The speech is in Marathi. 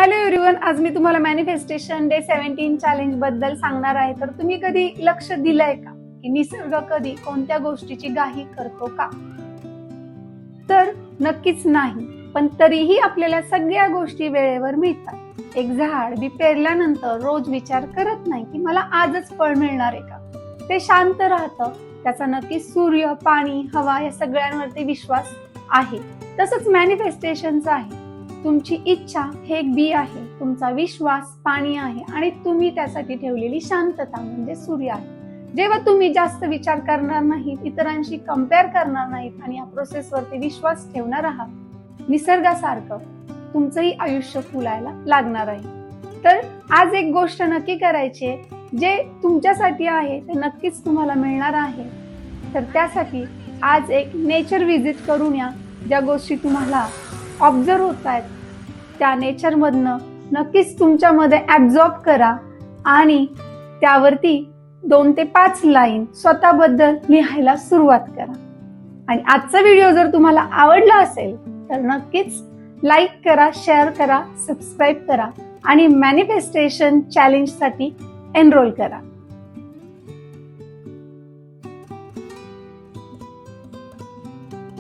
हॅलो एव्हरीवन, आज मी तुम्हाला मॅनिफेस्टेशन डे 17 चॅलेंज बद्दल सांगणार आहे. तर तुम्ही कधी लक्ष दिलंय का की निसर्ग कधी कोणत्या गोष्टीची घाई करतो का? तर नक्कीच नाही, पण तरीही आपल्याला सगळ्या गोष्टी वेळेवर मिळतात. एक झाड बी पेरल्यानंतर रोज विचार करत नाही की मला आजच फळ मिळणार आहे का. ते शांत राहतं. त्याचा नक्की सूर्य, पाणी, हवा या सगळ्यांवरती विश्वास आहे. तसंच मॅनिफेस्टेशनचं आहे. तुमची इच्छा हे एक बी आहे, तुमचा विश्वास पाणी आहे आणि तुम्ही त्यासाठी ठेवलेली शांतता म्हणजे सूर्य आहे. जेव्हा तुम्ही जास्त विचार करणार नाहीत, इतरांशी कम्पेअर करणार नाहीत आणि या प्रोसेसवरती विश्वास ठेवणार आहात, निसर्गासारखं तुमचंही आयुष्य फुलायला लागणार आहे. तर आज एक गोष्ट नक्की करायची आहे, जे तुमच्यासाठी आहे ते नक्कीच तुम्हाला मिळणार आहे. तर त्यासाठी आज एक नेचर व्हिजिट करून या. ज्या गोष्टी तुम्हाला ऑब्झर्व होत आहेत त्या नेचरमधनं नक्कीच तुमच्यामध्ये ऍब्झॉर्ब करा आणि त्यावरती 2 ते 5 लाईन स्वतःबद्दल लिहायला सुरुवात करा. आणि आजचा व्हिडिओ जर तुम्हाला आवडला असेल तर नक्कीच लाईक करा, शेअर करा, सबस्क्राईब करा आणि मॅनिफेस्टेशन चॅलेंजसाठी एनरोल करा.